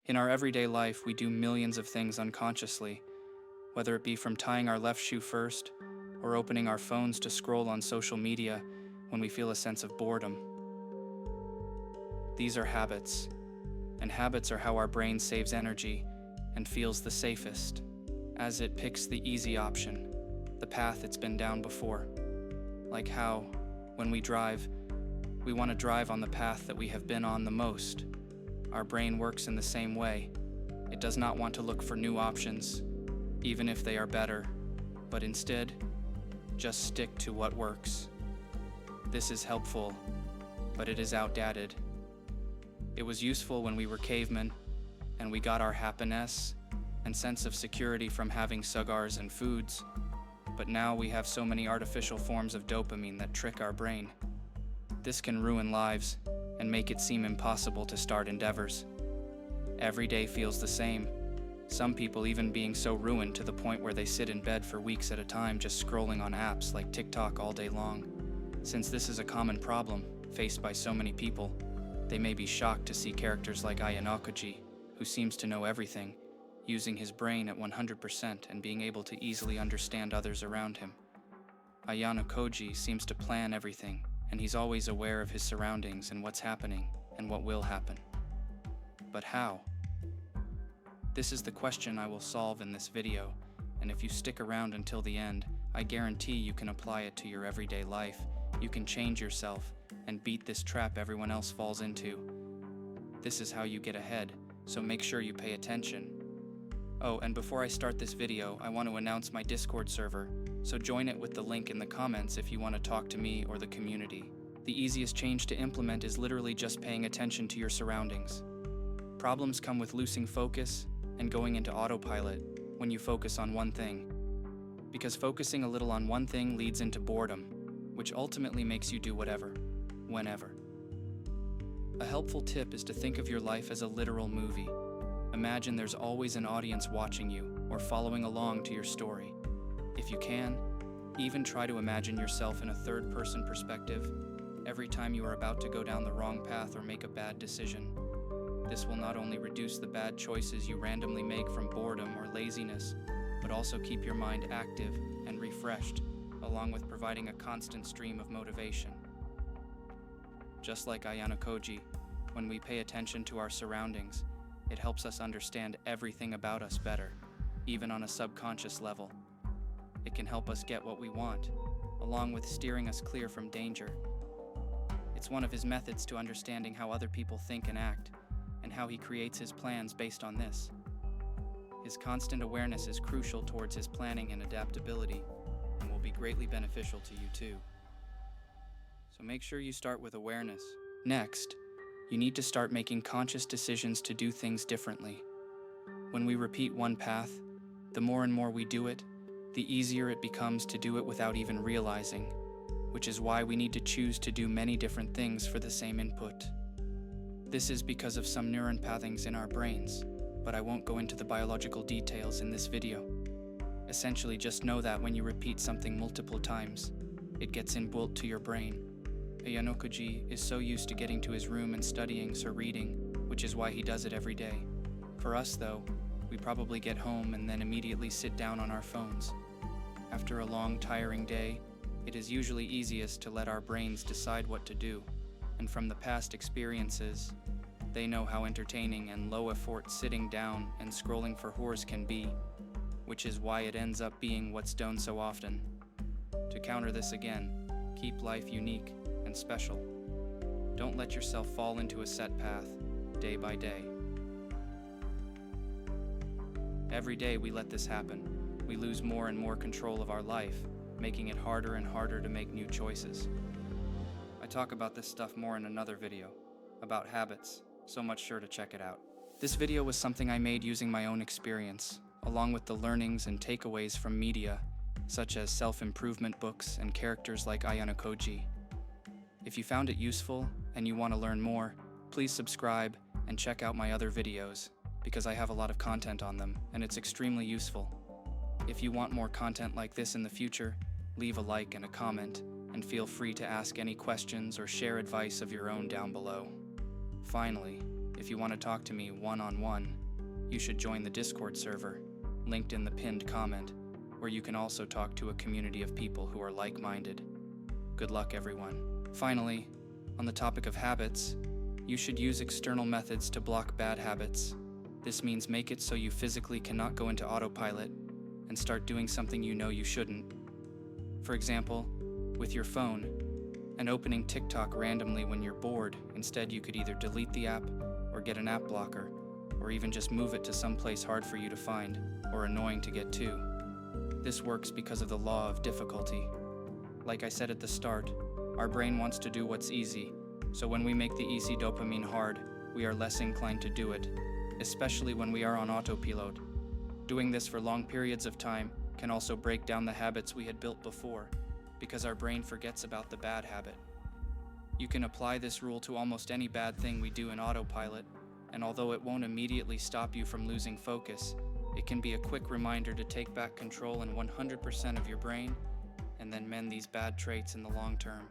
In our everyday life, we do millions of things unconsciously, whether it be from tying our left shoe first or opening our phones to scroll on social media when we feel a sense of boredom. These are habits, and habits are how our brain saves energy and feels the safest, as it picks the easy option, the path it's been down before. Like how, when we drive, we want to drive on the path that we have been on the most. Our brain works in the same way. It does not want to look for new options, even if they are better, but instead, just stick to what works. This is helpful, but it is outdated. It was useful when we were cavemen, and we got our happiness and sense of security from having cigars and foods, but now we have so many artificial forms of dopamine that trick our brain. This can ruin lives and make it seem impossible to start endeavors. Every day feels the same, some people even being so ruined to the point where they sit in bed for weeks at a time just scrolling on apps like TikTok all day long. Since this is a common problem faced by so many people, they may be shocked to see characters like Ayanokoji, who seems to know everything, using his brain at 100% and being able to easily understand others around him. Ayanokoji seems to plan everything, and he's always aware of his surroundings and what's happening and what will happen. But how? This is the question I will solve in this video, and if you stick around until the end, I guarantee you can apply it to your everyday life. You can change yourself and beat this trap everyone else falls into. This is how you get ahead, so make sure you pay attention. Oh, and before I start this video, I want to announce my Discord server, so join it with the link in the comments if you want to talk to me or the community. The easiest change to implement is literally just paying attention to your surroundings. Problems come with losing focus and going into autopilot when you focus on one thing. Because focusing a little on one thing leads into boredom, which ultimately makes you do whatever, whenever. A helpful tip is to think of your life as a literal movie. Imagine there's always an audience watching you or following along to your story. If you can, even try to imagine yourself in a third-person perspective every time you are about to go down the wrong path or make a bad decision. This will not only reduce the bad choices you randomly make from boredom or laziness, but also keep your mind active and refreshed, along with providing a constant stream of motivation. Just like Ayanokoji, when we pay attention to our surroundings, it helps us understand everything about us better, even on a subconscious level. It can help us get what we want, along with steering us clear from danger. It's one of his methods to understanding how other people think and act, and how he creates his plans based on this. His constant awareness is crucial towards his planning and adaptability, and will be greatly beneficial to you too. So make sure you start with awareness. Next, you need to start making conscious decisions to do things differently. When we repeat one path, the more and more we do it, the easier it becomes to do it without even realizing, which is why we need to choose to do many different things for the same input. This is because of some neuron pathings in our brains, but I won't go into the biological details in this video. Essentially, just know that when you repeat something multiple times, it gets inbuilt to your brain. Ayanokoji is so used to getting to his room and studying or reading, which is why he does it every day. For us though, we probably get home and then immediately sit down on our phones. After a long, tiring day, it is usually easiest to let our brains decide what to do, and from the past experiences, they know how entertaining and low effort sitting down and scrolling for hours can be, which is why it ends up being what's done so often. To counter this again, keep life unique and special. Don't let yourself fall into a set path, day by day. Every day we let this happen. We lose more and more control of our life, making it harder and harder to make new choices. I talk about this stuff more in another video, about habits, so much sure to check it out. This video was something I made using my own experience, along with the learnings and takeaways from media, such as self-improvement books and characters like Ayanokoji. If you found it useful and you want to learn more, please subscribe and check out my other videos, because I have a lot of content on them and it's extremely useful. If you want more content like this in the future, leave a like and a comment, and feel free to ask any questions or share advice of your own down below. Finally, If you want to talk to me one-on-one, you should join the Discord server, linked in the pinned comment, where you can also talk to a community of people who are like-minded. Good luck, everyone. Finally, on the topic of habits, you should use external methods to block bad habits. This means make it so you physically cannot go into autopilot and start doing something you know you shouldn't. For example, with your phone, and opening TikTok randomly when you're bored. Instead, you could either delete the app or get an app blocker, or even just move it to some place hard for you to find or annoying to get to. This works because of the law of difficulty. Like I said at the start, our brain wants to do what's easy, so when we make the easy dopamine hard, we are less inclined to do it, especially when we are on autopilot. Doing this for long periods of time can also break down the habits we had built before, because our brain forgets about the bad habit. You can apply this rule to almost any bad thing we do in autopilot, and although it won't immediately stop you from losing focus, it can be a quick reminder to take back control in 100% of your brain and then mend these bad traits in the long term.